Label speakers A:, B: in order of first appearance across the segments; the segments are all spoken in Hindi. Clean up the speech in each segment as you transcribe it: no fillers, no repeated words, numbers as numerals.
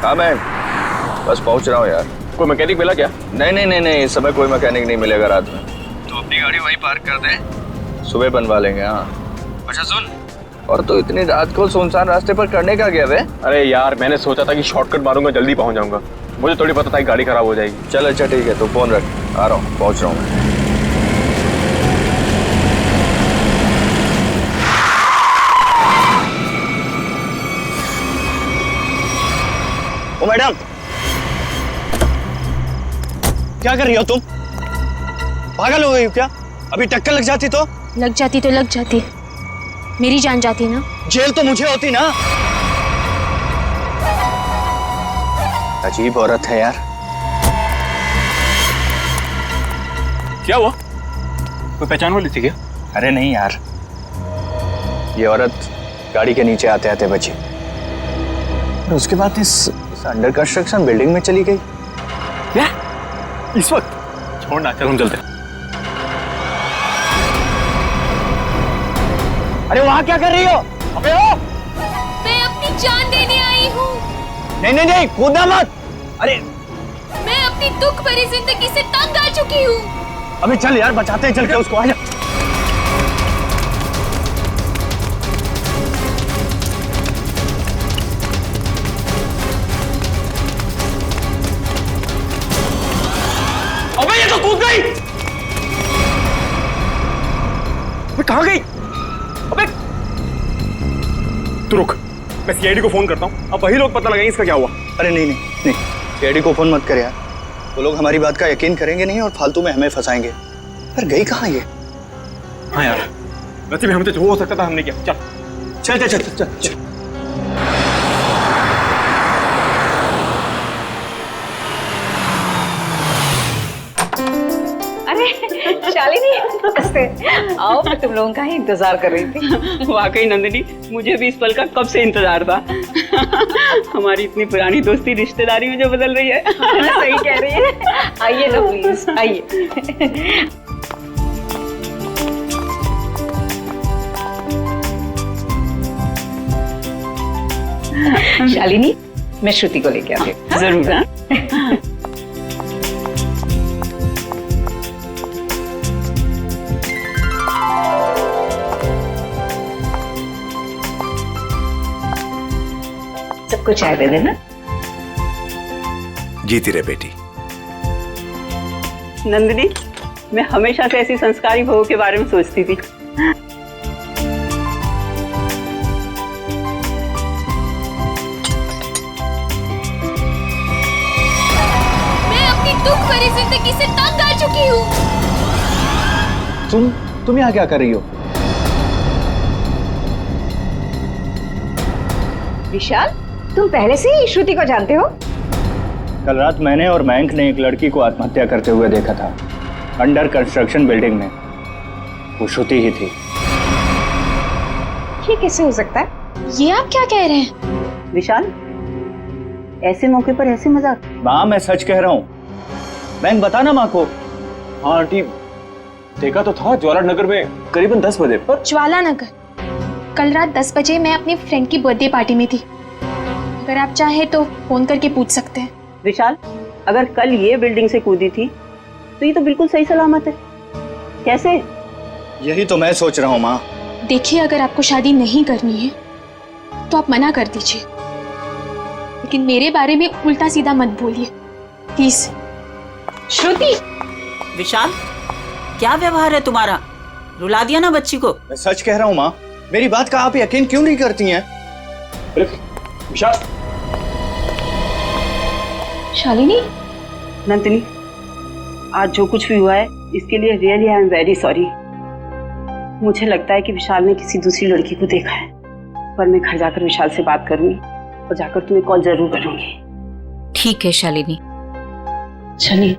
A: हाँ मैं बस पहुंच रहा हूँ यार।
B: कोई मैकेनिक मिला क्या?
A: नहीं, इस समय कोई मैकेनिक नहीं मिलेगा रात में। तो अपनी गाड़ी वहीं पार्क कर दे, सुबह बनवा लेंगे। हाँ अच्छा सुन, और तो इतनी रात को सुनसान रास्ते पर करने का गया वे?
B: अरे यार मैंने सोचा था कि शॉर्टकट मारूंगा, जल्दी पहुंच जाऊंगा। मुझे थोड़ी पता था कि गाड़ी खराब हो जाएगी।
A: चल अच्छा ठीक है, तो फोन रख, आ रहा हूँ, पहुंच रहा हूँ मैं। ओ मैडम, क्या कर रही हो तुम? पागल हो गई हो क्या? अभी टक्कर लग जाती तो?
C: लग जाती, मेरी जान जाती ना।
A: जेल तो मुझे होती ना। अजीब औरत है यार।
B: क्या हुआ? कोई पहचान वाली थी क्या?
A: अरे नहीं यार, ये औरत गाड़ी के नीचे आते आते बची और उसके बाद इस अंडर कंस्ट्रक्शन बिल्डिंग में चली गई।
B: क्या? इस वक्त? छोड़ना, चल हम चलते हैं।
A: अरे वहां क्या कर रही हो? अबे ओ!
C: मैं अपनी जान देने आई हूँ।
A: नहीं, कूदना मत। अरे
C: मैं अपनी दुख भरी जिंदगी से तंग आ चुकी हूँ।
A: अबे चल यार, बचाते हैं, चल के उसको। आजा।
B: अबे ये तो कूद गई। अबे कहाँ गई? अबे तू रुक, मैं सीआईडी को फोन करता हूँ, अब वही लोग पता लगाएंगे इसका क्या हुआ।
A: अरे नहीं, सीआईडी को फोन मत कर यार, वो लोग हमारी बात का यकीन करेंगे नहीं और फालतू में हमें फंसाएंगे। पर गई कहाँ ये?
B: हाँ यार, वैसे भी हमें तो जो हो सकता था हमने किया। चल।
D: अरे शालिनी, नमस्ते। आओ, मैं तुम लोगों का ही इंतजार कर रही थी।
E: वाकई नंदिनी, मुझे भी इस पल का कब से इंतजार था। हमारी इतनी पुरानी दोस्ती रिश्तेदारी में जो बदल रही है।
D: सही कह रही है। आइए ना प्लीज, आइए। शालिनी, मैं श्रुति को लेके आती हूँ।
E: जरूर। हाँ?
D: सबको चाय दे देना।
F: जीती रहे बेटी।
E: नंदिनी, मैं हमेशा से ऐसी संस्कारी बहू के बारे में सोचती थी।
C: मैं अपनी दुख भरी जिंदगी से तंग आ चुकी हूँ।
A: तुम यहाँ क्या कर रही हो?
D: विशाल, तुम पहले से ही श्रुति को जानते हो?
A: कल रात मैंने और मयंक ने एक लड़की को आत्महत्या करते हुए देखा था, अंडर कंस्ट्रक्शन बिल्डिंग में। वो श्रुति ही थी।
D: ये कैसे हो सकता है?
C: ये आप क्या कह रहे हैं?
E: विशाल, ऐसे मौके पर ऐसे मजाक?
A: माँ मैं सच कह रहा हूँ। मयंक बता ना माँ को।
B: हाँ आंटी, देखा तो था ज्वाला नगर में करीबन 10 बजे पर।
C: ज्वाला नगर? कल रात 10 बजे मैं अपनी फ्रेंड की बर्थडे पार्टी में थी। अगर आप चाहे तो फोन करके पूछ सकते हैं।
E: विशाल, अगर कल ये बिल्डिंग से कूदी थी तो ये तो बिल्कुल सही सलामत है। कैसे?
A: यही तो मैं सोच रहा हूँ माँ।
C: देखिए, अगर आपको शादी नहीं करनी है तो आप मना कर दीजिए, लेकिन मेरे बारे में उल्टा सीधा मत बोलिए प्लीज।
D: श्रुति!
G: विशाल, क्या व्यवहार है तुम्हारा? रुला दिया ना बच्ची को।
A: मैं सच कह रहा हूँ माँ, मेरी बात का आप यकीन क्यों नहीं करती हैं?
B: विशाल।
D: शालिनी,
E: नंदिनी, आज जो कुछ भी हुआ है इसके लिए really I am very sorry. मुझे लगता है कि विशाल ने किसी दूसरी लड़की को देखा है, पर मैं घर जाकर विशाल से बात करूंगी और जाकर तुम्हें कॉल जरूर करूंगी।
G: ठीक है शालिनी।
E: चलिए।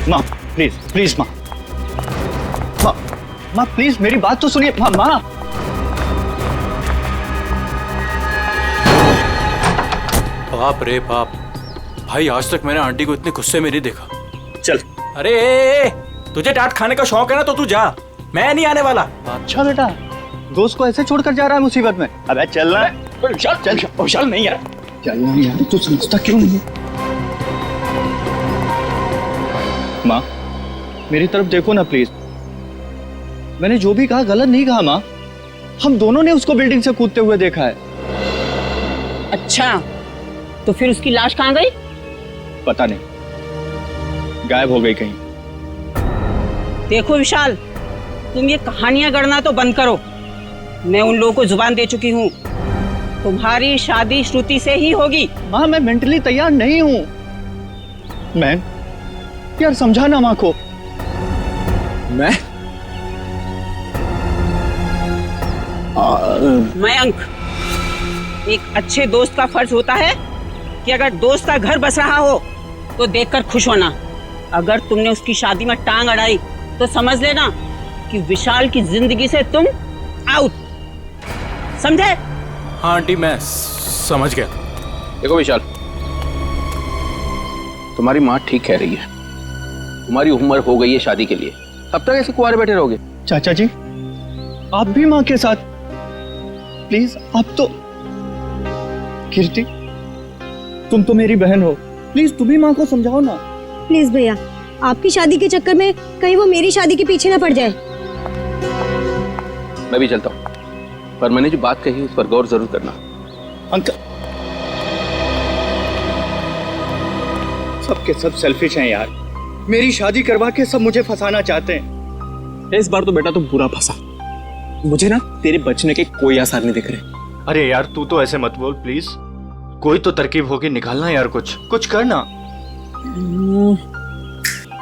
A: माँ प्लीज माँ प्लीज मेरी बात तो सुनिए। माँ
H: बाप रे बाप, भाई आज तक मैंने आंटी को इतने गुस्से में नहीं देखा।
A: चल
B: अरे तुझे डांट खाने का शौक है ना तो तू जा, मैं नहीं आने वाला।
A: अच्छा बेटा, दोस्त को ऐसे छोड़कर जा रहा है मुसीबत में। अबे चलना।
B: विशाल चल, विशाल नहीं यार,
A: चल यार, तू समझता क्यों नहीं? माँ मेरी तरफ देखो ना प्लीज। मैंने जो भी कहा गलत नहीं कहा माँ। हम दोनों ने उसको बिल्डिंग से कूदते हुए देखा है।
E: अच्छा, तो फिर उसकी लाश कहाँ गई?
A: पता नहीं, गायब हो गई कहीं।
E: देखो विशाल, तुम ये कहानियां गढ़ना तो बंद करो। मैं उन लोगों को जुबान दे चुकी हूँ, तुम्हारी शादी श्रुति से ही होगी।
A: माँ मैं मेंटली तैयार नहीं हूँ। मैं यार समझा ना माँ को।
E: मयंक, एक अच्छे दोस्त का फर्ज होता है कि अगर दोस्त का घर बस रहा हो तो देखकर खुश होना। अगर तुमने उसकी शादी में टांग अड़ाई तो समझ लेना कि विशाल की जिंदगी से तुम आउट, समझे?
B: हाँ आंटी मैं समझ गया।
F: देखो विशाल, तुम्हारी माँ ठीक कह रही है। तुम्हारी उम्र हो गई है शादी के लिए, तब तक ऐसे कुंवारे बैठे रहोगे?
A: चाचा जी आप भी माँ के साथ प्लीज। आप तो कीर्ति, तुम तो मेरी बहन हो, प्लीज तुम भी माँ को समझाओ ना।
H: प्लीज भैया, आपकी शादी के चक्कर में कहीं वो मेरी शादी के पीछे ना पड़ जाए।
F: मैं भी चलता हूँ, पर मैंने जो बात कही उस पर गौर जरूर करना।
A: अंकल सबके सब सेल्फिश हैं यार। मेरी शादी करवा के सब मुझे फंसाना चाहते हैं।
B: इस बार तो बेटा तुम पूरा फंसा। मुझे ना तेरे बचने के कोई आसार नहीं दिख रहे।
A: अरे यार तू तो ऐसे मत बोल प्लीज। कोई तो तरकीब होगी, निकालना यार, कुछ करना।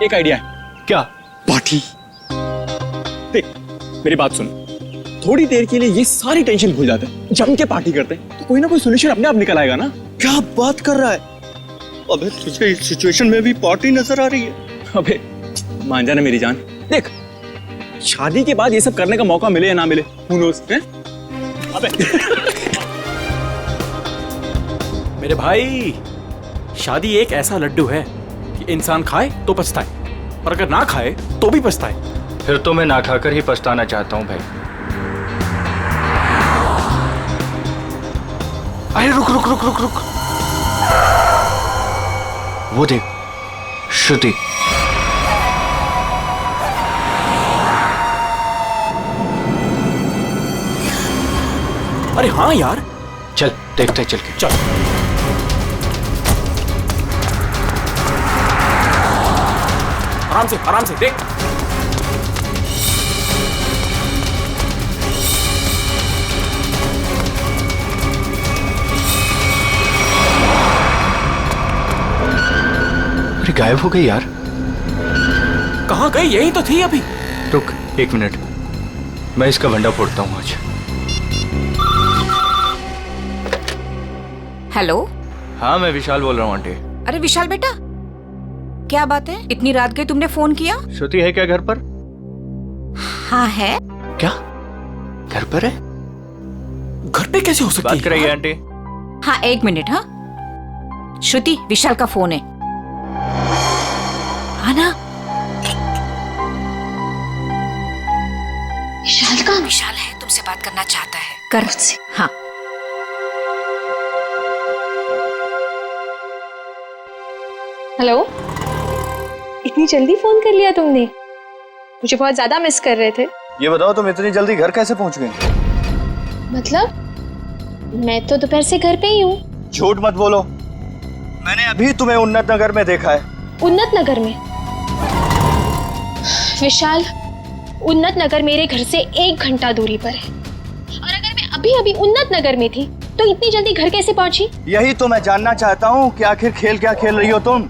B: एक आइडिया है।
A: क्या?
B: पार्टी। देख मेरी बात सुन, थोड़ी देर के लिए ये सारी टेंशन भूल जाते हैं, जम के पार्टी करते हैं तो कोई ना कोई सोल्यूशन अपने आप निकल आएगा ना।
A: क्या बात कर रहा है? अबे तुझे इस सिचुएशन में भी पार्टी नजर आ रही है?
B: अबे मान जाना मेरी जान, देख शादी के बाद ये सब करने का मौका मिले या ना मिले, who knows, हैं? अबे मेरे भाई, शादी एक ऐसा लड्डू है कि इंसान खाए तो पछताए और अगर ना खाए तो भी पछताए।
A: फिर तो मैं ना खाकर ही पछताना चाहता हूँ भाई।
B: अरे रुक रुक रुक रुक रुक,
A: वो देख श्रुति।
B: अरे हाँ यार,
A: चल देखते चल के।
B: चल आराम से देख।
A: अरे गायब हो गई यार।
B: कहाँ गई? यही तो थी अभी।
A: रुक 1 मिनट, मैं इसका भंडा फोड़ता हूँ आज।
D: हेलो।
A: हाँ मैं विशाल बोल रहा हूँ आंटी।
D: अरे विशाल बेटा, क्या बात है? इतनी रात गई तुमने फोन किया?
A: श्रुति है क्या घर पर?
D: हाँ है।
A: क्या घर पर है?
B: घर पे कैसे हो सकती है?
A: बात कराइए आंटी।
D: हाँ 1 मिनट। हाँ श्रुति, विशाल का फोन है। आना।
C: विशाल का?
D: विशाल है, तुमसे बात करना चाहता है। कर मुझसे। हाँ
C: हेलो, इतनी जल्दी फोन कर लिया तुमने? मुझे बहुत ज्यादा मिस कर रहे थे।
A: ये बताओ तुम इतनी जल्दी घर कैसे पहुंच गए?
C: मतलब मैं तो दोपहर से घर पे ही हूँ।
A: झूठ मत बोलो, मैंने अभी तुम्हें उन्नत नगर में देखा है।
C: उन्नत नगर में? विशाल, उन्नत नगर मेरे घर से 1 घंटा दूरी पर है, और अगर मैं अभी अभी उन्नत नगर में थी तो इतनी जल्दी घर कैसे पहुंची?
A: यही तो मैं जानना चाहता हूँ कि आखिर खेल क्या खेल रही हो तुम?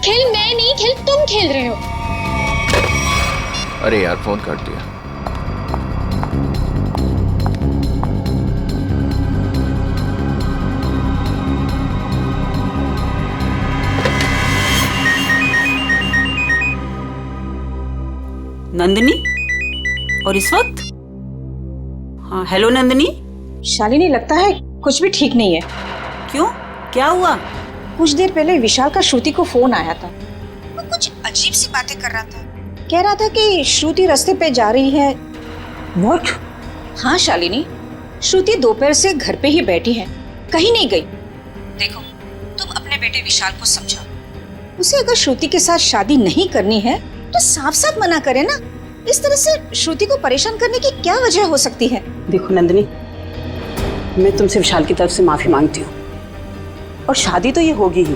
C: खेल मैं नहीं, खेल तुम खेल रहे हो।
F: अरे यार फोन कर दिया।
G: नंदिनी, और इस वक्त? हाँ हेलो नंदिनी।
I: शालिनी, लगता है कुछ भी ठीक नहीं है।
G: क्यों, क्या हुआ?
I: कुछ देर पहले विशाल का श्रुति को फोन आया था। वो कुछ अजीब सी बातें कर रहा था। कह रहा था कि श्रुति रास्ते पे जा रही है।
D: व्हाट?
I: हाँ शालिनी, श्रुति दोपहर से घर पे ही बैठी है, कहीं नहीं गई। देखो, तुम अपने बेटे विशाल को समझाओ। उसे अगर श्रुति के साथ शादी नहीं करनी है तो साफ साफ मना करे ना। इस तरह से श्रुति को परेशान करने की क्या वजह हो सकती है?
E: देखो नंदिनी, मैं तुमसे विशाल की तरफ से माफी मांगती हूँ, और शादी तो ये होगी ही।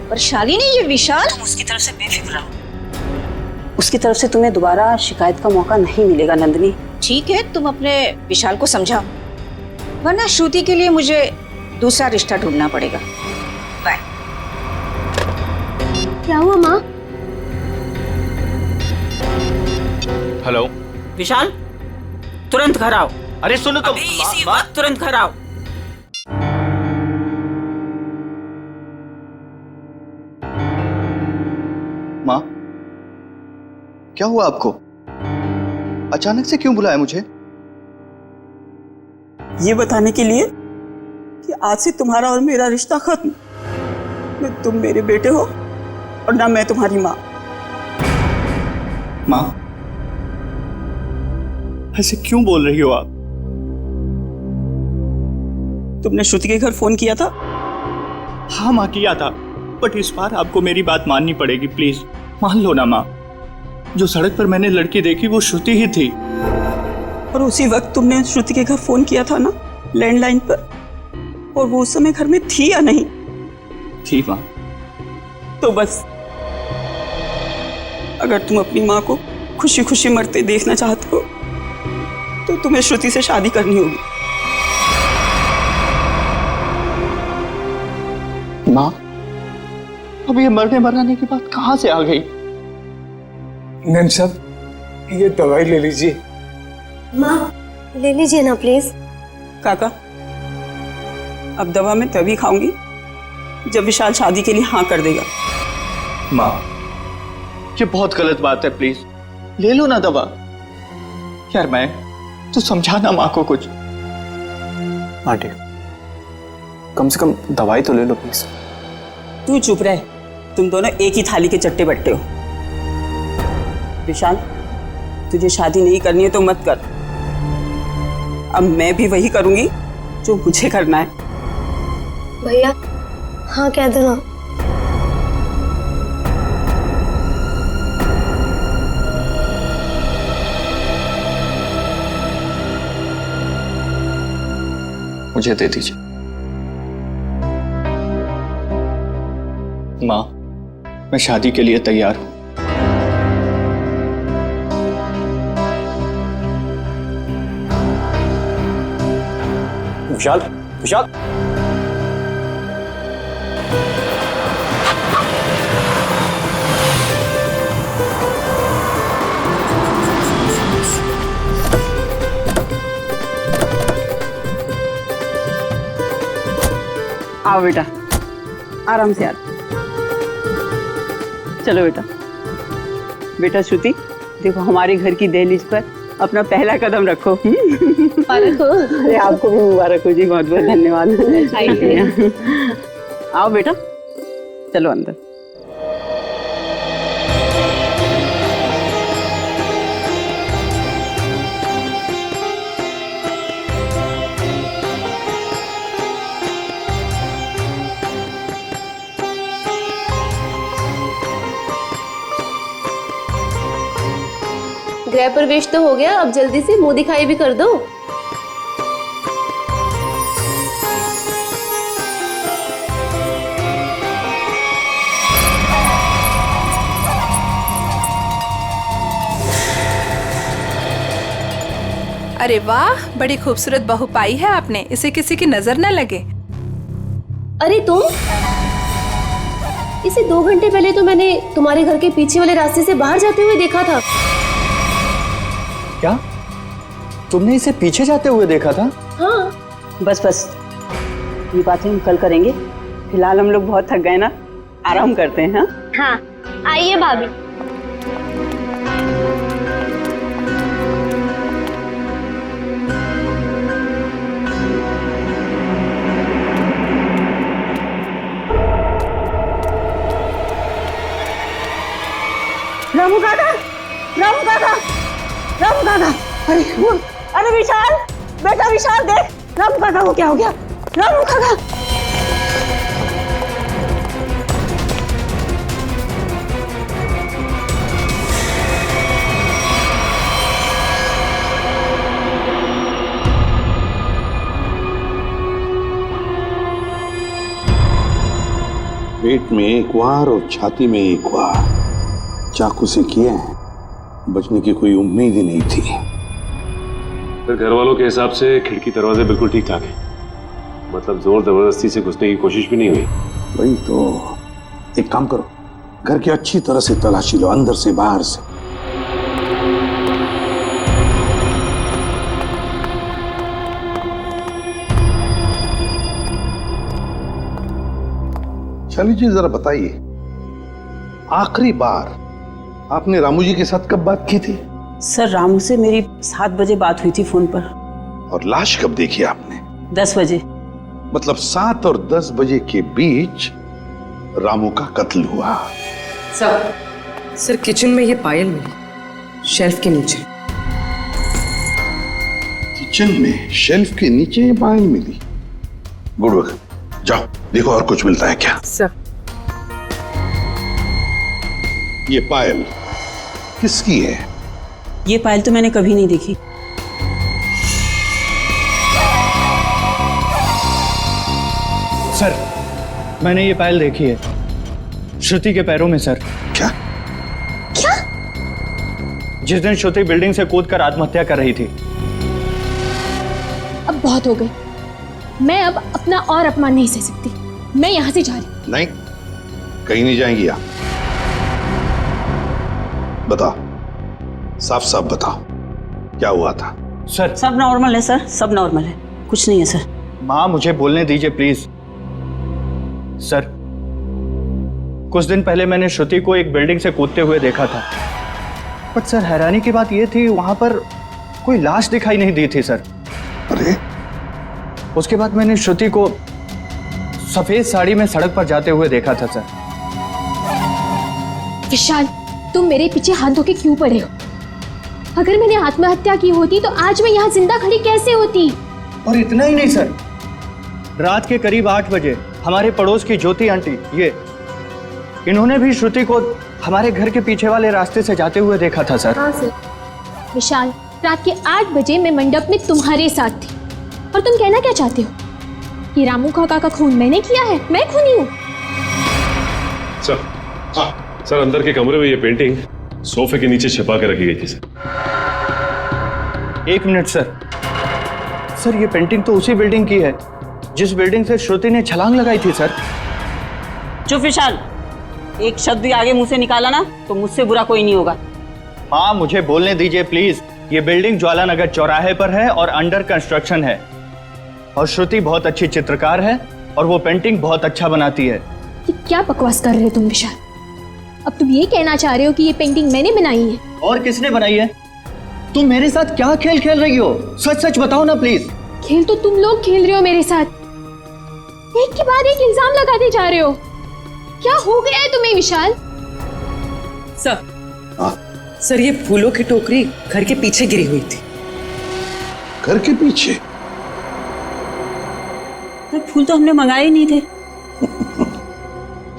I: पर शालिनी, ये विशाल,
E: तुम उसकी तरफ से बेफिक्र रहो। उसकी तरफ से तुम्हें दोबारा शिकायत का मौका नहीं मिलेगा नंदिनी।
I: ठीक है, तुम अपने विशाल को समझाओ, वरना श्रुति के लिए मुझे दूसरा रिश्ता ढूंढना पड़ेगा। बाय।
H: क्या हुआ माँ?
A: हेलो।
G: विशाल, तुरंत घर आओ।
A: अरे सुनो तो।
G: अभी इसी वक्त तुरंत घर आओ।
A: माँ, क्या हुआ आपको? अचानक से क्यों बुलाया मुझे?
E: ये बताने के लिए कि आज से तुम्हारा और मेरा रिश्ता खत्म। न तुम मेरे बेटे हो और ना मैं तुम्हारी माँ।
B: माँ, ऐसे क्यों बोल रही हो आप?
E: तुमने श्रुति के घर फोन किया था?
B: हाँ माँ, किया था, बट इस बार आपको मेरी बात माननी पड़ेगी, प्लीज मान लो ना माँ। जो सड़क पर मैंने लड़की देखी वो श्रुति ही थी।
E: और उसी वक्त तुमने श्रुति के घर फोन किया था ना, लैंडलाइन पर, और वो उस समय घर में थी या नहीं?
B: थी माँ।
E: तो बस, अगर तुम अपनी माँ को खुशी खुशी मरते देखना चाहते हो तो तुम्हें श्रुति से शादी करनी होगी।
B: माँ, अब ये मरने मराने की बात कहाँ से आ गई?
J: मैम साहब, ये दवाई ले लीजिए।
H: माँ, ले लीजिए ना प्लीज।
E: काका, अब दवा मैं तभी खाऊंगी जब विशाल शादी के लिए हाँ कर देगा।
B: माँ, ये बहुत गलत बात है, प्लीज ले लो ना दवा। यार मैं तो समझाना माँ को कुछ।
J: आंटी, कम से कम दवाई तो ले लो प्लीज।
E: तू चुप रहे, तुम दोनों एक ही थाली के चट्टे बट्टे हो। विशाल, तुझे शादी नहीं करनी है तो मत कर। अब मैं भी वही करूंगी जो मुझे करना है।
H: भैया, हाँ कह दो ना।
B: मुझे दे दीजिए। माँ, मैं शादी के लिए तैयार हूं।
J: विशाल, विशाल,
E: आओ बेटा, आराम से आ। चलो बेटा। बेटा श्रुति, देखो हमारे घर की दहलीज पर अपना पहला कदम रखो। अरे आपको भी मुबारक हो जी, बहुत बहुत धन्यवाद। आओ बेटा, चलो अंदर।
K: गृह प्रवेश तो हो गया, अब जल्दी से मुंह दिखाई भी कर दो।
L: अरे वाह, बड़ी खूबसूरत बहू पाई है आपने, इसे किसी की नजर न लगे।
K: अरे तुम, इसे 2 घंटे पहले तो मैंने तुम्हारे घर के पीछे वाले रास्ते से बाहर जाते हुए देखा था।
B: क्या तुमने इसे पीछे जाते हुए देखा था?
K: हाँ।
E: बस बस, ये बातें हम कल करेंगे। फिलहाल हम लोग बहुत थक गए ना, आराम करते हैं।
H: हाँ, आइए भाभी।
E: रामू काका, रामू काका, रामू काका, अरे विशाल, बेटा विशाल देख, रामू काका को क्या हो गया? रामू काका।
M: पेट में एक वार और छाती में एक वार, चाकू से किए हैं, बचने की कोई उम्मीद ही नहीं थी।
N: फिर घर वालों के हिसाब से खिड़की दरवाजे बिल्कुल ठीक ठाक है, मतलब जोर जबरदस्ती से घुसने की कोशिश भी नहीं हुई।
M: वही तो, एक काम करो, घर की अच्छी तरह से तलाशी लो, अंदर से बाहर से। शाली जी जरा बताइए, आखिरी बार आपने रामू जी के साथ कब बात की थी?
E: सर रामू से मेरी 7 बजे बात हुई थी फोन पर।
M: और लाश कब देखी आपने?
E: 10 बजे।
M: मतलब 7 और 10 बजे के बीच रामू का कत्ल हुआ।
O: सर किचन में ये पायल मिली, शेल्फ के नीचे।
M: किचन में शेल्फ के नीचे ये पायल मिली? गुड वर्क, जाओ देखो और कुछ मिलता है क्या।
O: सर
M: ये पायल किसकी है?
E: ये पायल तो मैंने कभी नहीं देखी।
J: सर मैंने ये पायल देखी है, श्रुति के पैरों में सर।
M: क्या?
C: क्या?
J: जिस दिन श्रुति बिल्डिंग से कूदकर आत्महत्या कर रही थी।
C: अब बहुत हो गई, मैं अब अपना और अपमान नहीं सह सकती, मैं यहाँ से जा रही हूँ।
M: नहीं, कहीं नहीं जाएंगी आप। बताओ, साफ साफ बताओ, क्या हुआ था?
J: सर
E: सब नॉर्मल है सर, सब नॉर्मल है, कुछ नहीं है सर।
J: माँ मुझे बोलने दीजिए प्लीज। सर कुछ दिन पहले मैंने श्रुति को एक बिल्डिंग से कूदते हुए देखा था, बट सर हैरानी की बात यह थी वहां पर कोई लाश दिखाई नहीं दी थी सर।
M: अरे
J: उसके बाद मैंने श्रुति को सफेद साड़ी में सड़क पर जाते हुए देखा था सर।
C: विशाल, तुम मेरे पीछे हाथ धो के क्यों पड़े हो? अगर मैंने आत्महत्या की होती तो आज मैं यहाँ जिंदा खड़ी कैसे होती?
J: और इतना ही नहीं सर, रात के करीब 8 बजे हमारे पड़ोस की ज्योति आंटी, इन्होंने भी श्रुति को हमारे घर के पीछे वाले रास्ते से जाते हुए देखा था सर।
C: हाँ सर। विशाल, रात के 8 बजे मैं मंडप में तुम्हारे साथ थी, और तुम कहना क्या चाहते हो कि रामू काका का खून मैंने किया है? मैं खूनी हूँ?
N: सर अंदर के कमरे में ये पेंटिंग सोफे के नीचे छिपा के रखी गई थी सर।
J: 1 minute sir. सर ये पेंटिंग तो उसी बिल्डिंग की है जिस बिल्डिंग से श्रुति ने छलांग लगाई थी सर।
E: चुप विशाल, एक शब्द भी आगे मुंह से निकाला ना तो मुझसे बुरा कोई नहीं होगा।
J: माँ मुझे बोलने दीजिए प्लीज। ये बिल्डिंग ज्वालानगर चौराहे पर है और अंडर कंस्ट्रक्शन है, और श्रुति बहुत अच्छी चित्रकार है और वो पेंटिंग बहुत अच्छा बनाती है।
C: ये क्या बकवास कर रहे हो तुम विशाल? अब तुम ये कहना चाह रहे हो कि ये पेंटिंग मैंने बनाई है?
J: और किसने बनाई है? तुम मेरे साथ क्या खेल खेल रही हो? सच सच बताओ ना प्लीज।
C: खेल तो तुम लोग खेल रहे हो मेरे साथ, एक के बाद एक इल्जाम लगाते जा रहे हो। क्या हो गया है तुम्हें विशाल?
O: सर ये फूलों की टोकरी घर के पीछे गिरी हुई थी।
M: घर के पीछे?
E: फूल तो हमने मंगाए नहीं थे।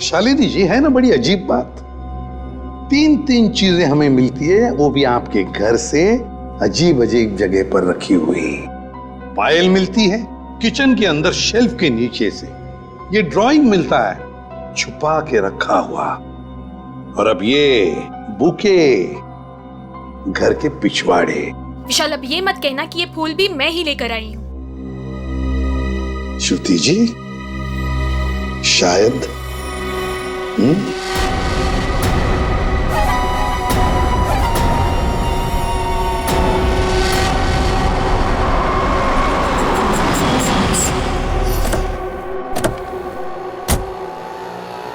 M: शालिनी जी, है ना बड़ी अजीब बात, 3 चीजें हमें मिलती है, वो भी आपके घर से अजीब अजीब जगह पर रखी हुई। पायल मिलती है किचन के अंदर शेल्फ के नीचे से, ये ड्राइंग मिलता है छुपा के रखा हुआ, और अब ये बुके घर के पिछवाड़े।
C: विशाल, अब ये मत कहना कि ये फूल भी मैं ही लेकर आई हूँ।
M: श्रुति जी, शायद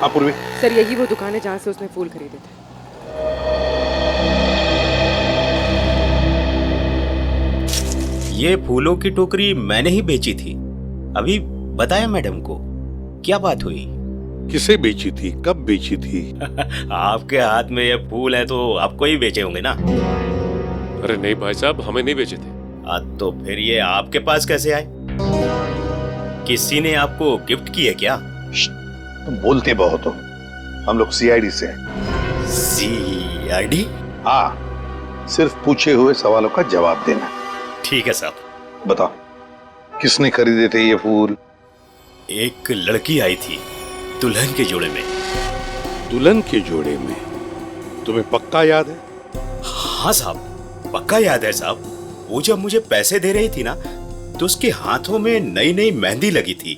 M: पूर्वी।
O: सर यही वो दुकान है जहाँ से उसने फूल खरीदे थे।
P: ये फूलों की टोकरी मैंने ही बेची थी, अभी बताया मैडम को। क्या बात हुई?
M: किसे बेची थी, कब बेची थी?
P: आपके हाथ में ये फूल है तो आपको ही बेचे होंगे ना?
N: अरे नहीं भाई साहब, हमें नहीं बेचे थे।
P: तो फिर ये आपके पास कैसे आए? किसी ने आपको गिफ्ट किए क्या?
M: तुम बोलते बहुत हो। हम लोग सीआईडी से हैं।
P: सीआईडी?
M: हाँ, सिर्फ पूछे हुए सवालों का जवाब देना।
P: ठीक है साहब।
M: बताओ, किसने खरीदे थे ये फूल?
P: एक लड़की आई थी दुल्हन के जोड़े में।
M: दुल्हन के जोड़े में? तुम्हें पक्का याद है?
P: हाँ साहब, पक्का याद है साहब। वो जब मुझे पैसे दे रही थी ना, तो उसके हाथों में नई नई मेहंदी लगी थी।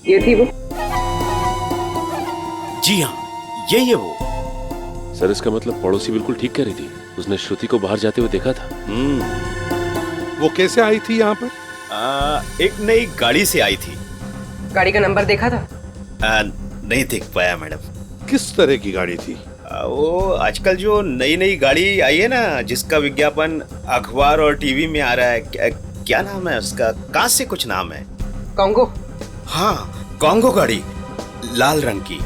E: ये थी वो?
P: जी हाँ, यही है वो।
N: सर इसका मतलब पड़ोसी बिल्कुल ठीक कह रही थी। उसने श्रुति को बाहर जाते हुए देखा था।
M: वो कैसे आई थी यहाँ पर?
P: एक नई गाड़ी से आई थी।
O: गाड़ी का नंबर देखा था?
P: नहीं देख पाया मैडम।
M: किस तरह की गाड़ी थी?
P: वो आजकल जो नई नई गाड़ी आई है ना, जिसका विज्ञापन अखबार और टीवी में आ रहा है, क्या नाम है उसका? कहाँ से कुछ नाम है।
O: कॉन्गो?
P: हाँ, कॉन्गो गाड़ी, लाल रंग की।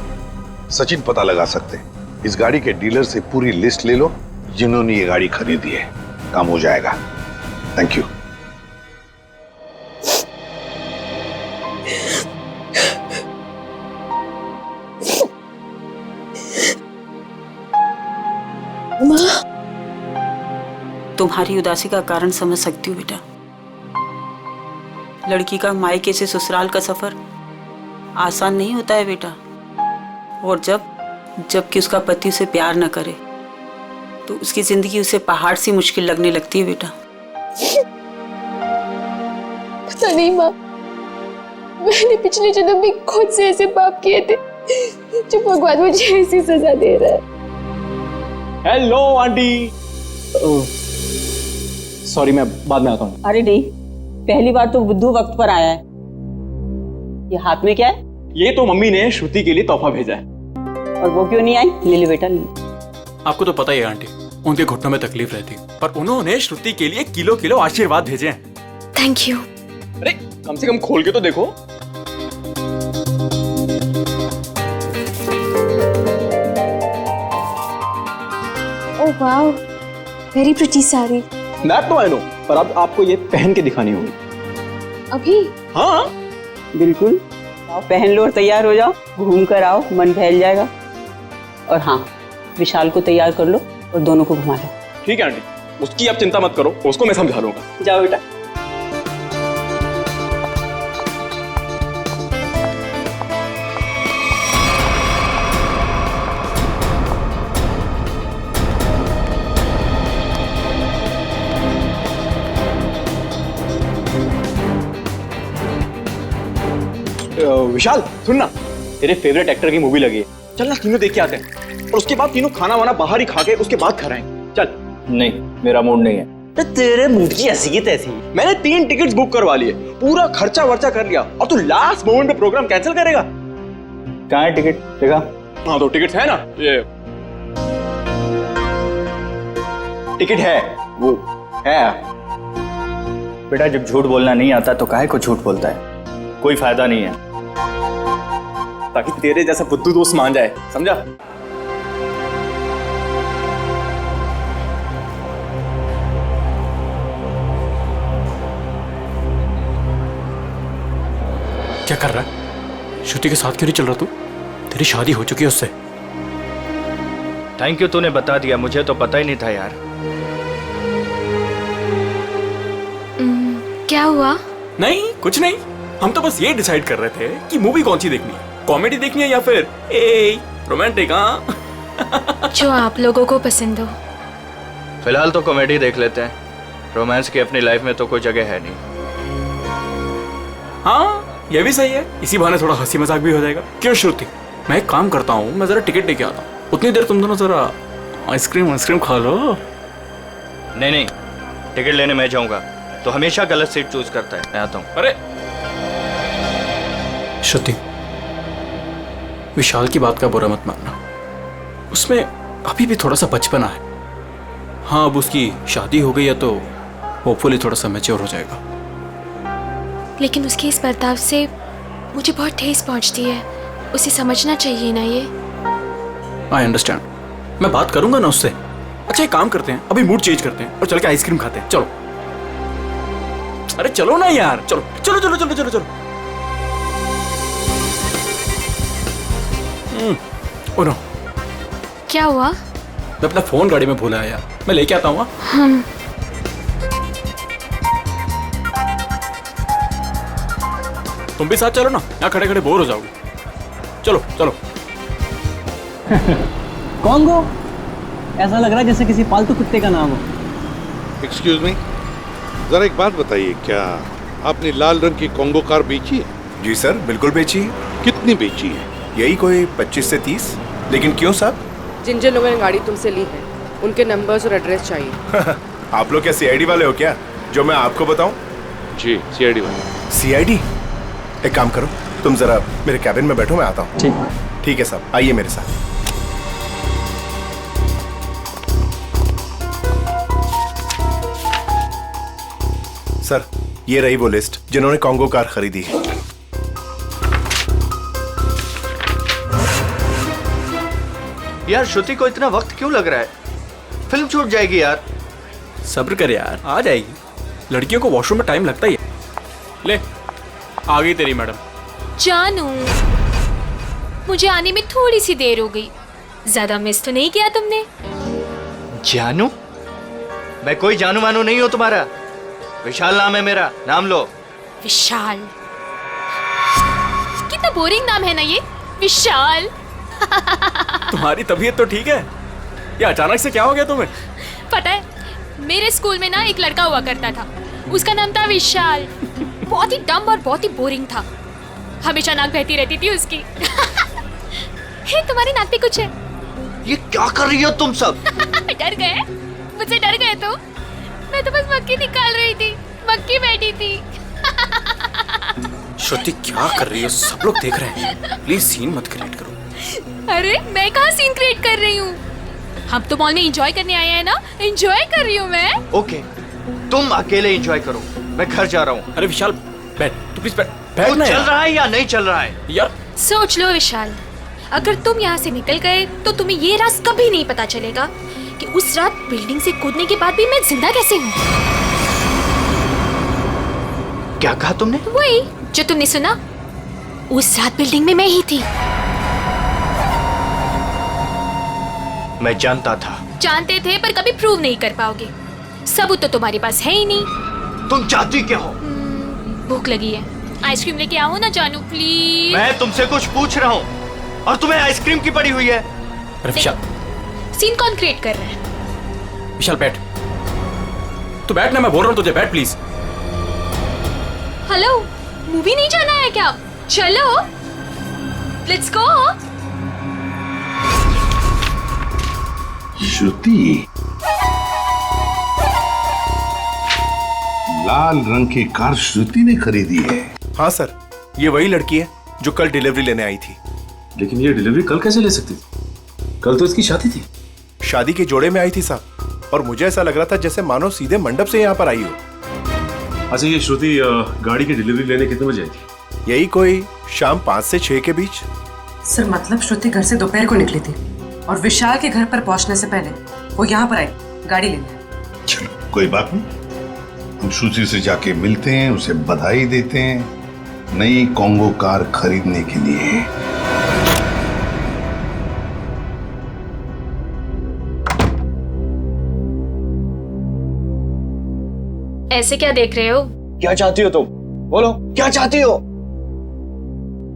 M: सचिन पता लगा सकते। इस गाड़ी के डीलर से पूरी लिस्ट ले लो जिन्होंने ये गाड़ी खरीदी है। काम हो जाएगा। Thank you.
G: तुम्हारी उदासी का कारण समझ सकती हूँ बेटा। लड़की का मायके से ससुराल का सफर आसान नहीं होता है बेटा। और जबकि उसका पति उसे प्यार न करे तो उसकी जिंदगी उसे पहाड़ सी मुश्किल लगने लगती है बेटा।
K: पता नहीं माँ, मैंने पिछले जन्म में खुद से ऐसे पाप किए थे जो भगवान मुझे ऐसी सजा दे रहा है।
B: Hello aunty. सॉरी, मैं बाद में आता हूँ।
E: अरे नहीं, पहली बार तो बुद्धू वक्त पर आया है। ये हाथ में क्या है?
B: ये तो मम्मी ने श्रुति के लिए तोहफा भेजा है।
E: और वो क्यों नहीं आई? ले ले बेटा, ले।
B: आपको तो पता ही है आंटी, उनके घुटनों में तकलीफ रहती, पर उन्होंने श्रुति के लिए किलो किलो आशीर्वाद भेजे हैं।
K: Thank you.
B: अरे कम से कम खोल के तो देखो।
C: Oh wow, very pretty sari.
B: That no I know, पर अब आपको ये पहन के दिखानी होगी।
C: अभी?
E: हाँ बिल्कुल, आओ पहन लो और तैयार हो जाओ। घूम कर आओ, मन बहल जाएगा। और हाँ, विशाल को तैयार कर लो और दोनों को घुमा लो।
B: ठीक है आंटी, उसकी आप चिंता मत करो, उसको मैं समझा लूंगा।
E: जाओ बेटा।
B: विशाल सुन ना, तेरे फेवरेट एक्टर की मूवी लगी है, चल ना तीनों देख के आते हैं। और उसके बाद तीनों खाना वाना बाहर ही खा के उसके बाद कराएंगे। चल।
J: नहीं, मेरा मूड नहीं है।
B: तो तेरे मूड की ऐसी की तैसी। मैंने 3 टिकट्स बुक करवा लिए, पूरा खर्चा वर्चा कर लिया, और तू लास्ट मोमेंट पे प्रोग्राम कैंसिल करेगा?
J: कहाँ है टिकट? देखा?
B: हाँ तो टिकट है ना, ये टिकट है, वो है।
J: बेटा जब झूठ बोलना नहीं आता तो काहे को झूठ बोलता है? कोई फायदा नहीं है।
B: ताकि तेरे जैसा बुद्धू दोस्त मान जाए, समझा? क्या कर रहा है? श्रुति के साथ क्यों नहीं चल रहा तू? तेरी शादी हो चुकी है उससे।
J: थैंक यू, तूने बता दिया, मुझे तो पता ही नहीं था यार।
C: क्या हुआ?
B: नहीं कुछ नहीं, हम तो बस ये डिसाइड कर रहे थे कि मूवी कौन सी देखनी है, कॉमेडी देखनी है या फिर रोमांटिक। हाँ
C: जो आप लोगों को पसंद हो।
J: फिलहाल तो कॉमेडी देख लेते हैं, रोमांस की अपनी लाइफ में तो कोई जगह है नहीं।
B: हाँ ये भी सही है, इसी बहाने थोड़ा हंसी मजाक भी हो जाएगा। क्यों श्रुति, मैं एक काम करता हूँ, मैं जरा टिकट लेके आता हूँ, उतनी देर तुम दोनों जरा आइसक्रीम खा लो।
J: नहीं, टिकट लेने मैं जाऊंगा तो हमेशा गलत सीट चूज करता है। मैं आता हूँ।
B: अरे श्रुति, विशाल की बात का बुरा मत मानना, उसमें अभी भी थोड़ा सा बचपना है। हाँ अब उसकी शादी हो गई है तो होपफुली थोड़ा सा मैच्योर हो जाएगा।
K: लेकिन उसके इस बर्ताव से मुझे बहुत ठेस पहुंचती है। उसे समझना चाहिए ना ये।
B: आई अंडरस्टैंड, मैं बात करूंगा ना उससे। अच्छा एक काम करते हैं, अभी मूड चेंज करते हैं और चल के आइसक्रीम खाते हैं। चलो, अरे चलो ना यार, चलो चलो चलो चलो चलो चलो। ओ नो,
K: क्या हुआ?
B: मैं अपना फोन गाड़ी में भूला है यार, मैं लेके आता हूँ।
K: हाँ।
B: तुम भी साथ चलो ना, यहाँ खड़े खड़े बोर हो जाओगे। चलो चलो।
Q: कॉन्गो, ऐसा लग रहा है जैसे किसी पालतू कुत्ते का नाम हो।
M: एक्सक्यूज मी, जरा एक बात बताइए, क्या आपने लाल रंग की कॉन्गो कार बेची है?
R: जी सर, बिल्कुल बेची है।
M: कितनी बेची है?
R: यही कोई 25 से 30। लेकिन क्यों साहब?
O: जिन जिन लोगों ने गाड़ी तुमसे ली है उनके नंबर्स और एड्रेस चाहिए।
R: आप लोग क्या सीआईडी वाले हो क्या, जो मैं आपको बताऊं?
N: जी सीआईडी वाले।
R: सीआईडी? एक काम करो, तुम जरा मेरे कैबिन में बैठो, मैं आता हूँ। ठीक है साहब, आइए मेरे साथ। सर, ये रही वो लिस्ट जिन्होंने कॉन्गो कार खरीदी है।
A: यार श्रुति को इतना वक्त क्यों लग रहा है? फिल्म छूट जाएगी यार।
B: सब्र कर यार, आ जाएगी। लड़कियों को वॉशरूम में टाइम लगता ही है। ले, आ गई तेरी मैडम।
C: जानू, मुझे आने में थोड़ी सी देर हो गई। ज्यादा मिस तो नहीं किया तुमने?
A: जानू? मैं कोई जानू मानू नहीं हूं तुम्हारा। विशाल नाम है मेरा, नाम लो।
C: विशाल? कितना बोरिंग नाम है ना ये, विशाल।
B: तुम्हारी तबीयत तो ठीक है? ये अचानक से क्या हो गया तुम्हें?
C: पता है, मेरे स्कूल में ना एक लड़का हुआ करता था, उसका नाम था विशाल। बहुत ही डम और बहुत ही बोरिंग था, हमेशा नाक बहती रहती थी उसकी। हे, तुम्हारी नाक पे कुछ है?
A: ये क्या कर रही हो तुम सब?
C: डर गए? मुझसे डर गए तो? मैं तो बस मक्खी निकाल रही थी, मक्खी बैठी थी।
B: श्रुति क्या कर रही है, सब लोग देख रहे हैं। प्लीज सीन मत क्रिएट करो।
C: अरे मैं कहाँ सीन क्रिएट कर रही हूँ? हम तो मॉल में एंजॉय करने आए हैं ना, एंजॉय कर रही हूँ मैं।
A: ओके, तुम अकेले एंजॉय करो, मैं घर जा रहा हूँ।
B: अरे विशाल बैठ, तू प्लीज बैठ।
A: चल रहा है या नहीं चल रहा है
B: यार?
C: सोच लो विशाल, अगर तुम यहाँ से निकल गए तो तुम्हें ये राज कभी नहीं पता चलेगा कि उस रात बिल्डिंग से कूदने के बाद भी मैं जिंदा कैसे हूँ।
A: क्या कहा तुमने?
C: वही जो तुमने सुना, उस रात बिल्डिंग में मैं ही थी।
A: मैं जानता था।
C: जानते थे पर कभी प्रूव नहीं कर पाओगे, सबूत तो तुम्हारे पास है ही नहीं।
A: तुम चाहती क्या हो?
C: भूख लगी है, आइसक्रीम लेके आओ ना जानू प्लीज।
A: मैं तुमसे कुछ पूछ रहा हूँ और तुम्हें आइसक्रीम की पड़ी हुई है।
B: अरे विशाल,
C: सीन कौन क्रिएट कर रहा है?
B: विशाल बैठ, तू बैठ ना, मैं बोल रहा हूँ तुझे, बैठ प्लीज।
C: हेलो, मूवी नहीं जाना है क्या? चलो, लेट्स गो।
M: श्रुति, लाल रंग की कार श्रुति ने खरीदी है?
R: हाँ सर, ये वही लड़की है जो कल डिलीवरी लेने आई थी।
N: लेकिन ये डिलीवरी कल कैसे ले सकती थी? कल तो इसकी शादी थी।
R: शादी के जोड़े में आई थी साहब, और मुझे ऐसा लग रहा था जैसे मानो सीधे मंडप से यहाँ पर आई हो।
N: अच्छा, ये श्रुति गाड़ी की डिलीवरी लेने कितने बजे आई थी?
R: यही कोई शाम 5 से 6 के बीच।
O: सर मतलब श्रुति घर से दोपहर को निकली थी और विशाल के घर पर पहुंचने से पहले वो यहाँ पर आई गाड़ी लेने।
M: चलो कोई बात नहीं, हम श्रुति से जाके मिलते हैं, उसे बधाई देते हैं नई कॉन्गो कार खरीदने के लिए।
C: ऐसे क्या देख रहे हो?
A: क्या चाहती हो तुम? बोलो, क्या चाहती हो?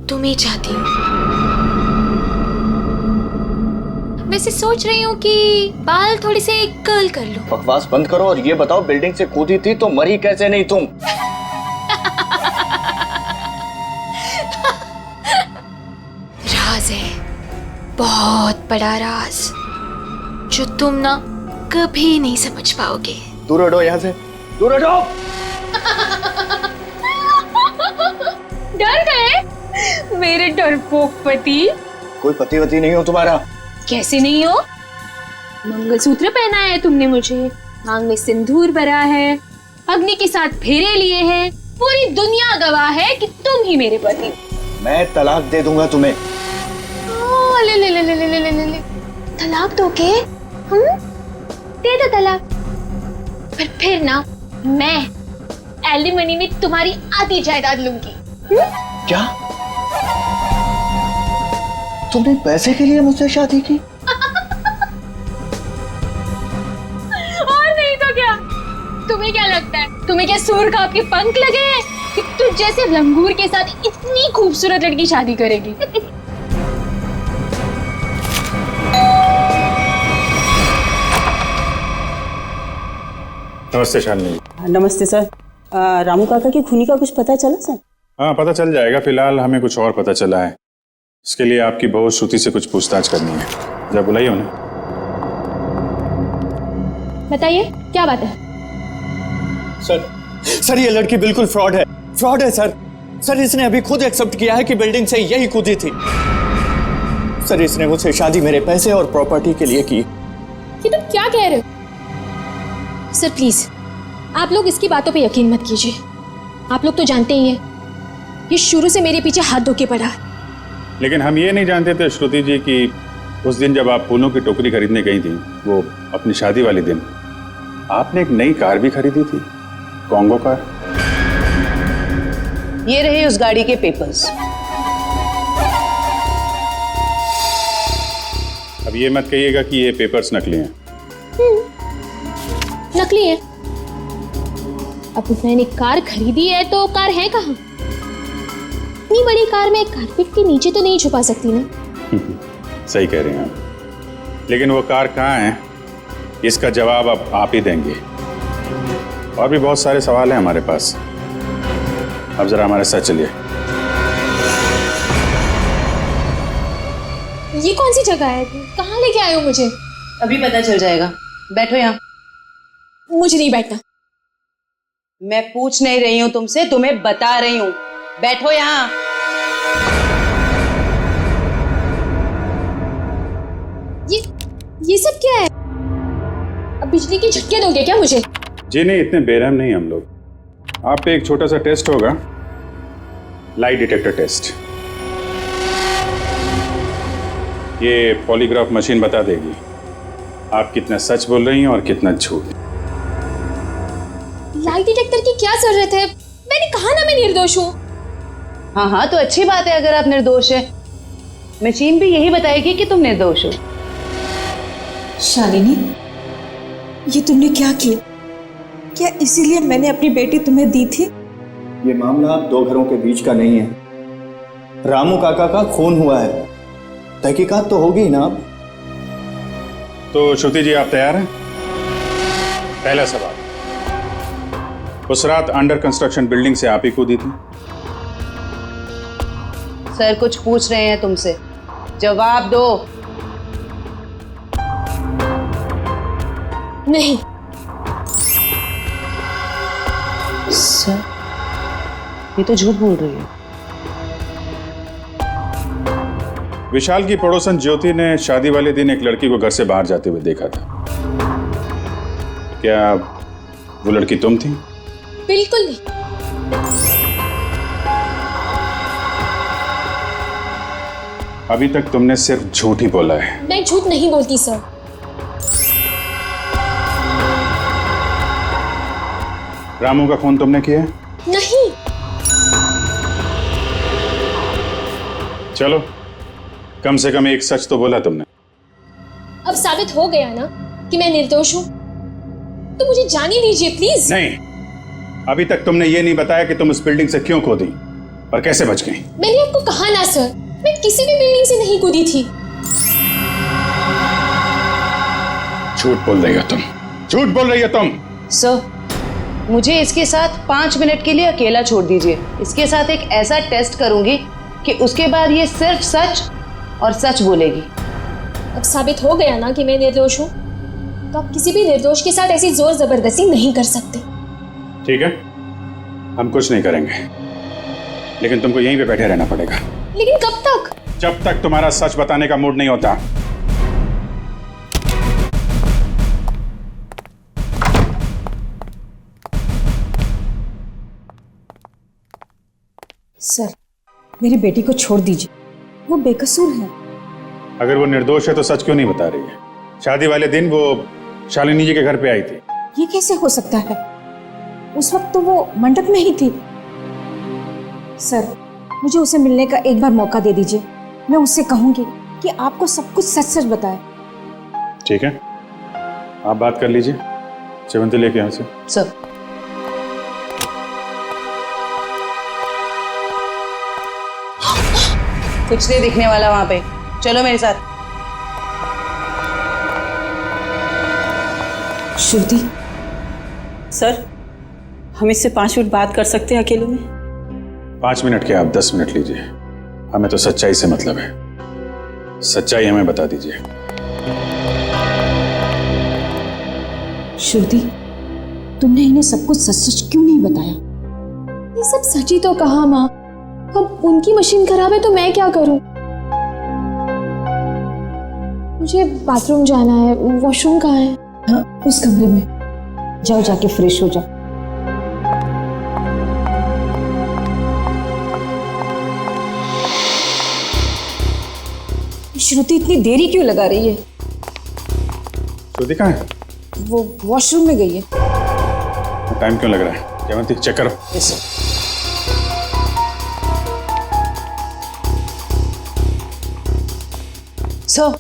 C: तुम ही चाहती हो। वैसे सोच रही हूँ कि बाल थोड़ी से कर्ल कर लो।
A: बकवास बंद करो और ये बताओ, बिल्डिंग से कूदी थी तो मरी कैसे नहीं तुम?
C: राज है, बहुत बड़ा राज, जो तुम ना कभी नहीं समझ पाओगे।
A: दूर हटो यहाँ से, दूर हटो।
C: डर गए मेरे डरपोक पति?
A: कोई पति वती नहीं हो तुम्हारा।
C: कैसे नहीं हो? मंगलसूत्र पहना है तुमने मुझे, मांग में सिंदूर भरा है, अग्नि के साथ फेरे लिए हैं,
K: पूरी दुनिया गवाह है कि तुम ही मेरे पति।
J: मैं तलाक दे दूंगा तुम्हें।
K: ले ले ले ले ले ले ले ले ले। तलाक दोगे? दे दो तलाक। पर फिर ना मैं एलिमनी में तुम्हारी आधी जायदाद लूंगी।
J: क्या? तुमने पैसे के लिए मुझसे शादी की?
K: और नहीं तो क्या? तुम्हें क्या लगता है? तुम्हें क्या सूर का आपके पंख लगे हैं कि तुझ जैसे लंगूर के साथ इतनी खूबसूरत लड़की शादी करेगी?
S: नमस्ते शालिनी।
E: नमस्ते सर। रामू काका की खूनी का कुछ पता चला सर?
S: हाँ, पता चल जाएगा। फिलहाल हमें कुछ और पता चला है। इसके लिए आपकी बहू श्रुति से कुछ पूछताछ करनी है। जरा बुलाइए उन्हें।
K: बताइए क्या बात है?
J: सर ये लड़की बिल्कुल फ्रॉड है सर। सर इसने अभी खुद एक्सेप्ट किया है कि बिल्डिंग से यही कूदी थी। सर इसने मुझसे शादी मेरे पैसे और प्रॉपर्टी के लिए की।
K: ये तुम क्या कह रहे हो? सर प्लीज आप लोग इसकी बातों पे यकीन मत कीजिए। आप लोग तो जानते ही हैं ये शुरू से मेरे पीछे हाथ धो के पड़ा है।
S: लेकिन हम ये नहीं जानते थे श्रुति जी कि उस दिन जब आप फूलों की टोकरी खरीदने गई थी, वो अपनी शादी वाले दिन, आपने एक नई कार भी खरीदी थी, कॉन्गो कार।
E: ये रहे उस गाड़ी के पेपर्स।
S: अब ये मत कहिएगा कि ये पेपर्स नकली हैं।
K: नकली है? अब मैंने कार खरीदी है तो कार है कहाँ? इतनी बड़ी कार में कारपेट के नीचे तो नहीं छुपा सकती ना।
S: सही कह रहे हैं आप। लेकिन वो कार कहाँ है, इसका जवाब अब आप ही देंगे। और भी बहुत सारे सवाल हैं हमारे पास। अब जरा हमारे साथ चलिए।
K: ये कौन सी जगह है? कहाँ लेके आए हो मुझे?
E: अभी पता चल जाएगा। बैठो यहाँ।
K: मुझे नहीं बैठना।
E: मैं पूछ नहीं रही हूँ तुमसे, तुम्हें बता रही हूँ। बैठो यहाँ।
K: ये सब क्या है? अब बिजली के झटके दोगे क्या मुझे?
S: जी नहीं, इतने बेरहम नहीं हम लोग। आप पे एक छोटा सा टेस्ट होगा, लाइट डिटेक्टर टेस्ट। ये पॉलीग्राफ मशीन बता देगी आप कितना सच बोल रही हैं और कितना झूठ।
K: लाइट डिटेक्टर की क्या जरूरत है? मैंने कहा ना मैं निर्दोष हूँ।
E: हाँ तो अच्छी बात है अगर आप निर्दोष है। मशीन भी यही बताएगी कि तुम निर्दोष हो।
I: शालिनी, ये तुमने क्या किया? क्या इसीलिए मैंने अपनी बेटी तुम्हें दी थी?
J: ये मामला दो घरों के बीच का नहीं है। रामू काका का खून हुआ है, तहकीकात तो होगी ना। अब
S: तो श्रुति जी आप तैयार हैं? पहला सवाल, उस रात अंडर कंस्ट्रक्शन बिल्डिंग से आप ही कूदी थी?
E: सर कुछ पूछ रहे हैं तुमसे, जवाब दो।
K: नहीं।
E: सर ये तो झूठ बोल रही है।
S: विशाल की पड़ोसन ज्योति ने शादी वाले दिन एक लड़की को घर से बाहर जाते हुए देखा था। क्या वो लड़की तुम थी?
K: बिल्कुल नहीं।
S: अभी तक तुमने सिर्फ झूठ ही बोला है।
K: मैं झूठ नहीं बोलती सर।
S: रामू का खून तुमने किया?
K: नहीं।
S: चलो, कम से कम एक सच तो बोला तुमने।
K: अब साबित हो गया ना कि मैं निर्दोष हूँ, तो मुझे जाने दीजिए प्लीज।
S: नहीं, अभी तक तुमने ये नहीं बताया कि तुम उस बिल्डिंग से क्यों कूदी और कैसे बच गई।
K: मैंने आपको कहा ना सर, मैं किसी भी बिल्डिंग से नहीं कूदी थी।
S: झूठ बोल रही हो तुम, झूठ बोल रही हो तुम।
E: सर मुझे इसके साथ 5 मिनट के लिए अकेला छोड़ दीजिए। इसके साथ एक ऐसा टेस्ट करूंगी कि उसके बाद ये सिर्फ सच और सच बोलेगी।
K: अब साबित हो गया ना कि मैं निर्दोष हूँ, तो आप किसी भी निर्दोष के साथ ऐसी जोर जबरदस्ती नहीं कर सकते।
S: ठीक है, हम कुछ नहीं करेंगे, लेकिन तुमको यहीं पे बैठे रहना पड़ेगा।
K: लेकिन कब तक?
S: जब तक तुम्हारा सच बताने का मूड नहीं होता।
I: सर, मेरी बेटी को छोड़ दीजिए, वो बेकसूर है।
S: अगर वो निर्दोष है तो सच क्यों नहीं बता रही है? शादी वाले दिन वो शालिनी जी के घर पे आई थी।
I: ये कैसे हो सकता है? उस वक्त तो वो मंडप में ही थी। सर, मुझे उसे मिलने का एक बार मौका दे दीजिए। मैं उससे कहूंगी कि आपको सब कुछ सच सच बताए।
S: ठीक है, आप बात कर लीजिए। सेवंती लेके यहाँ से।
I: सर।
E: कुछ नहीं दिखने वाला वहां पे, चलो मेरे साथ।
G: श्रुति सर, हम इससे 5 मिनट बात कर सकते हैं अकेले में?
S: 5 मिनट के आप 10 मिनट लीजिए, हमें तो सच्चाई से मतलब है। सच्चाई हमें बता दीजिए।
I: श्रुति, तुमने इन्हें सब कुछ सच सच क्यों नहीं बताया?
K: ये सब सच ही तो कहा माँ। अब उनकी मशीन खराब है तो मैं क्या करूं? मुझे बाथरूम जाना है। वॉशरूम कहाँ है?
I: हाँ, उस कमरे में जाओ, जाके फ्रेश हो जाओ। श्रुति इतनी देरी क्यों लगा रही है?
S: श्रुति कहाँ है?
I: वो वॉशरूम में गई है।
S: टाइम क्यों लग रहा है? जयवंती चेक करो।
I: Yes sir.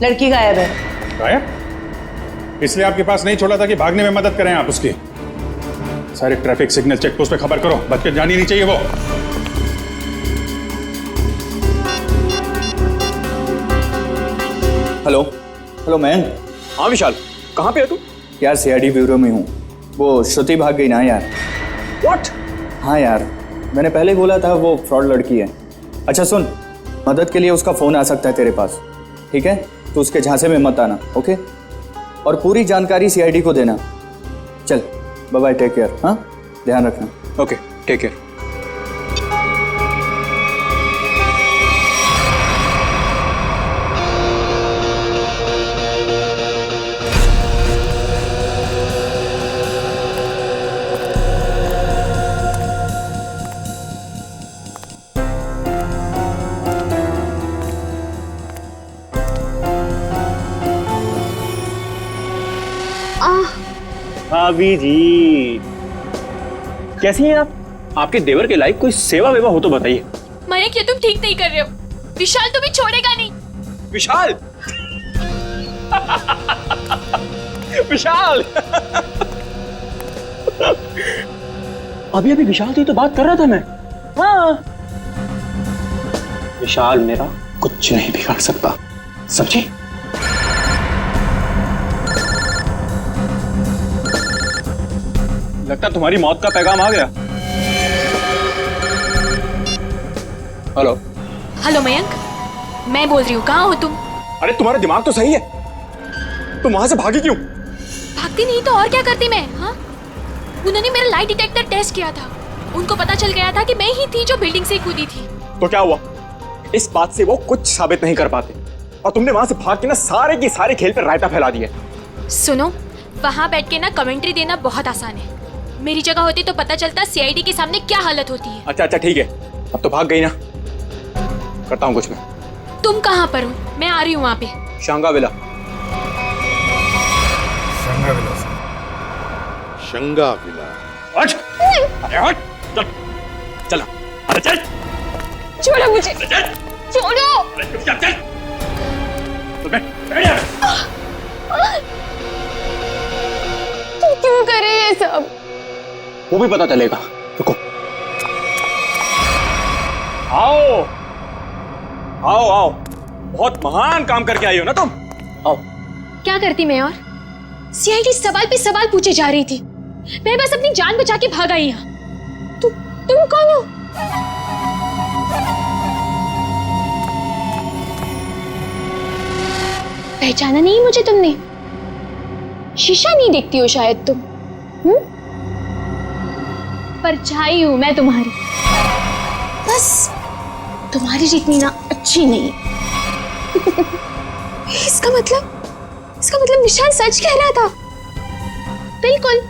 E: लड़की गायब है।
S: गायब? इसलिए आपके पास नहीं छोड़ा था कि भागने में मदद करें आप उसकी। सारे ट्रैफिक सिग्नल चेक पोस्ट पे खबर करो, बच के जानी नहीं चाहिए वो।
J: Hello hello man.
B: हाँ विशाल, कहाँ पे है तू?
J: यार सीआईडी ब्यूरो में हूँ। वो श्रुति भाग गई ना यार।
B: व्हाट?
J: हाँ यार, मैंने पहले बोला था वो फ्रॉड लड़की है। अच्छा सुन, मदद के लिए उसका फ़ोन आ सकता है तेरे पास, ठीक है? तो उसके झांसे में मत आना, ओके? और पूरी जानकारी सीआईडी को देना। चल बाय बाय, टेक केयर। हाँ, ध्यान रखना।
B: Okay, take care. भाभी जी कैसी हैं आप? आपके देवर के लायक कोई सेवा वेवा हो तो बताइए।
C: मयंक, ये तुम ठीक नहीं कर रहे हो। विशाल तुम्हें छोड़ेगा नहीं।
B: विशाल विशाल अभी अभी विशाल से तो बात कर रहा था मैं। हाँ, विशाल मेरा कुछ नहीं बिगाड़ सकता, समझे? लगता तुम्हारी मौत का पैगाम आ गया। हेलो
C: हेलो मयंक, मैं बोल रही हूँ, कहाँ हो तुम?
B: अरे तुम्हारा दिमाग तो सही है, तुम वहां से भागी क्यों?
C: भागती नहीं तो और क्या करती मैं? हाँ, उन्होंने मेरा लाइट डिटेक्टर टेस्ट किया था। उनको पता चल गया था कि मैं ही थी जो बिल्डिंग से कूदी थी।
B: तो क्या हुआ? इस बात से वो कुछ साबित नहीं कर पाते और तुमने वहां से भाग के ना सारे के सारे खेल पर रायता फैला दिया।
C: सुनो, वहां बैठ के ना कमेंट्री देना बहुत आसान है। मेरी जगह होती तो पता चलता सीआईडी के सामने क्या हालत होती है।
B: अच्छा अच्छा ठीक है, अब तो भाग गई ना, करता हूँ कुछ मैं।
C: तुम कहाँ पर हो? मैं आ रही हूँ वहाँ पे।
B: शंगाविला।
M: शंगाविला।
B: हट! अरे हट! चल, चल, अरे चल!
K: छोड़ो मुझे! छोड़ो!
B: अरे चल, चल! तो बैठ जा।
K: तू क्यों करे ये सब?
B: वो भी पता चलेगा, रुको। आओ आओ आओ, बहुत महान काम करके आई हो ना तुम। आओ।
K: क्या करती मैं? और सीआईडी सवाल पे सवाल पूछे जा रही थी, मैं बस अपनी जान बचा के भाग आई यहाँ। तुम कौन हो? पहचाना नहीं मुझे तुमने? शीशा नहीं देखती हो शायद तुम? परछाई हूं मैं तुम्हारी, बस तुम्हारी जितनी ना अच्छी नहीं। इसका मतलब विशाल सच कह रहा था। बिल्कुल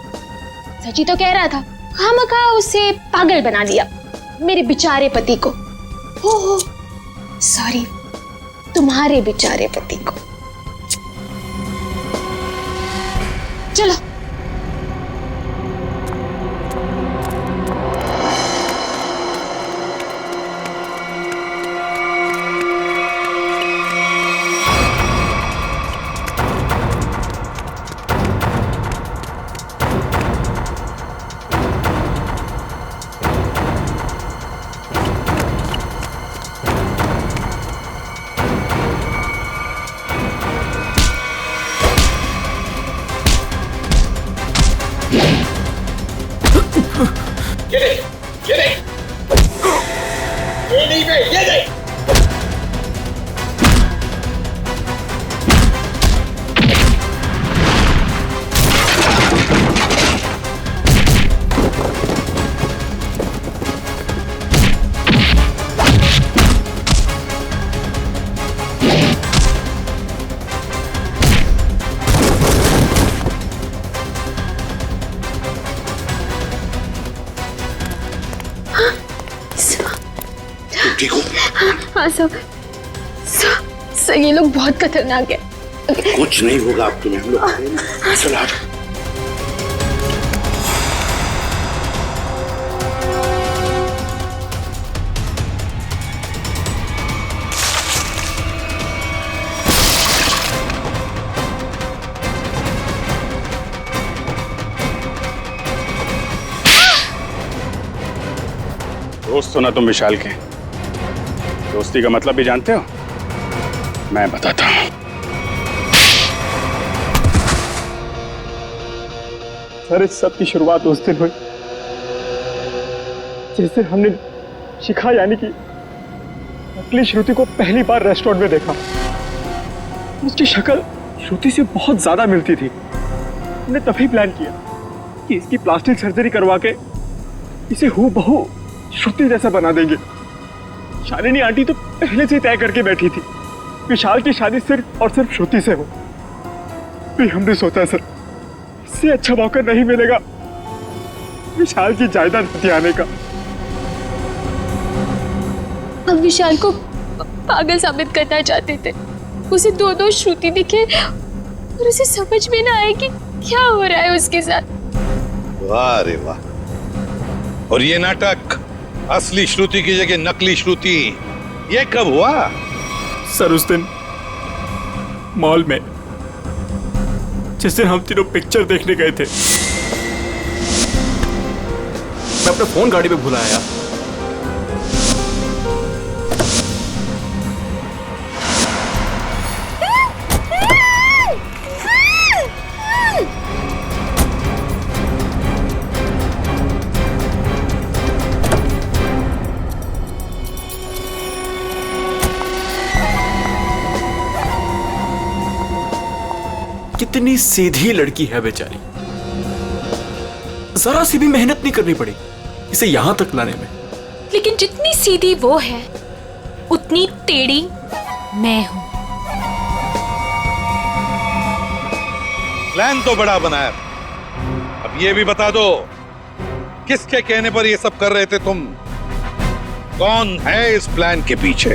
K: सच ही तो कह रहा था, खामखा उसे पागल बना दिया। मेरे बेचारे पति को। हो सॉरी, तुम्हारे बेचारे पति को। चलो।
M: ठीक हो?
K: हाँ सर, ये लोग बहुत खतरनाक है।
M: कुछ नहीं होगा अब तुम्हें, हम लोग चलो आ जाओ।
S: दोस्त हो ना तुम विशाल के, दोस्ती का मतलब भी जानते हो? मैं बताता हूं।
B: सर इस सब की शुरुआत उस दिन हुई जिस दिन हमने शिखा यानी कि नकली श्रुति को पहली बार रेस्टोरेंट में देखा। उसकी शक्ल श्रुति से बहुत ज्यादा मिलती थी। हमने तभी प्लान किया कि इसकी प्लास्टिक सर्जरी करवा के इसे हूबहू श्रुति जैसा बना देंगे। शालिनी आंटी तो पहले से तय करके बैठी थी विशाल की शादी सिर्फ और सिर्फ श्रुति से हो। फिर हमने सोचा सर इससे अच्छा मौका नहीं मिलेगा विशाल की जायदाद हथियाने का।
K: हम विशाल को पागल साबित करना चाहते थे। उसे दो श्रुति दिखे और उसे समझ में ना आए कि क्या हो रहा है उसके साथ।
M: वाह रे वाह। और ये नाटक असली श्रुति की जगह नकली श्रुति, ये कब हुआ?
B: सर उस दिन मॉल में जिस दिन हम तीनों पिक्चर देखने गए थे। मैं अपना फोन गाड़ी में भूल आया। कितनी सीधी लड़की है बेचारी, जरा सी भी मेहनत नहीं करनी पड़ी इसे यहां तक लाने में।
C: लेकिन जितनी सीधी वो है उतनी टेढ़ी मैं हूं।
M: प्लान तो बड़ा बनाया, अब ये भी बता दो किसके कहने पर ये सब कर रहे थे तुम? कौन है इस प्लान के पीछे?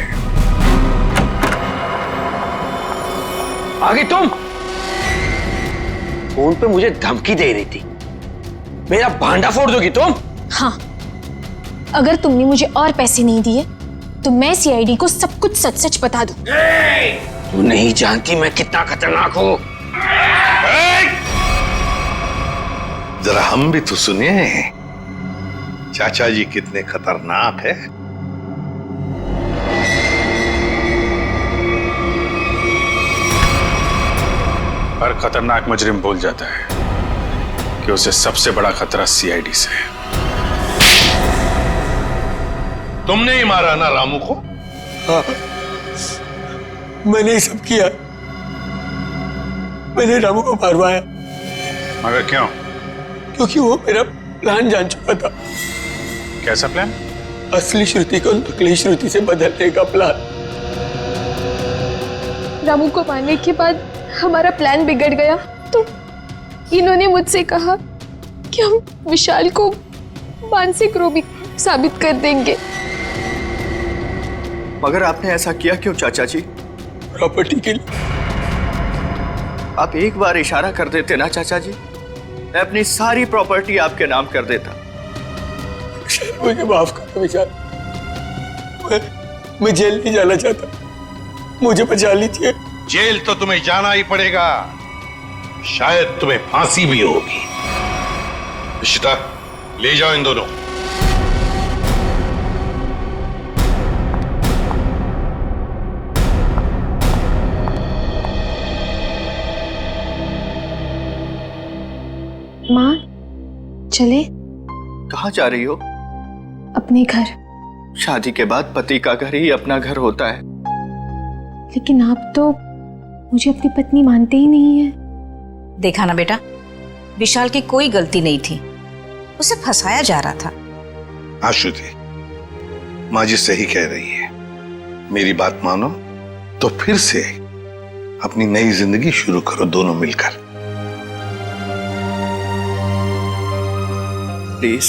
F: आगे तुम फोन पे मुझे धमकी दे रही थी, मेरा भांडा फोड़ दोगी तुम?
K: हाँ, अगर तुमने मुझे और पैसे नहीं दिए तो मैं सीआईडी को सब कुछ सच सच बता दूं।
F: तू नहीं जानती मैं कितना खतरनाक हूं।
M: जरा हम भी तो सुनिए चाचा जी कितने खतरनाक है।
S: हर खतरनाक मुजरिम भूल जाता है कि उसे सबसे बड़ा खतरा सीआईडी से है।
M: तुमने ही मारा ना रामू को?
B: हाँ, मैंने ही सब किया। मैंने रामू को मारवाया।
S: मगर क्यों?
B: क्योंकि वो मेरा प्लान जान चुका था।
S: कैसा प्लान?
B: असली श्रुति को नकली श्रुति से बदलने का प्लान।
K: रामू को मारने के बाद हमारा प्लान बिगड़ गया तो इन्होंने मुझसे कहा कि हम विशाल को मानसिक रोग साबित कर देंगे।
A: मगर आपने ऐसा किया क्यों चाचा जी? प्रॉपर्टी के लिए। आप एक बार इशारा कर देते ना चाचा जी, मैं अपनी सारी प्रॉपर्टी आपके नाम कर देता।
T: मुझे माफ कर दो विशाल, मैं जेल नहीं जाना चाहता, मुझे बचा लीजिए।
M: जेल तो तुम्हें जाना ही पड़ेगा, शायद तुम्हें फांसी भी होगी। इशिता, ले जाओ इन दोनों।
K: माँ चले?
A: कहाँ जा रही हो?
K: अपने घर।
A: शादी के बाद पति का घर ही अपना घर होता है।
K: लेकिन आप तो मुझे अपनी पत्नी मानते ही नहीं है।
I: देखा ना बेटा, विशाल की कोई गलती नहीं थी, उसे फंसाया जा रहा था।
M: हाँ श्रुति, माँ जी सही कह रही है। मेरी बात मानो तो फिर से अपनी नई जिंदगी शुरू करो दोनों मिलकर।
A: प्लीज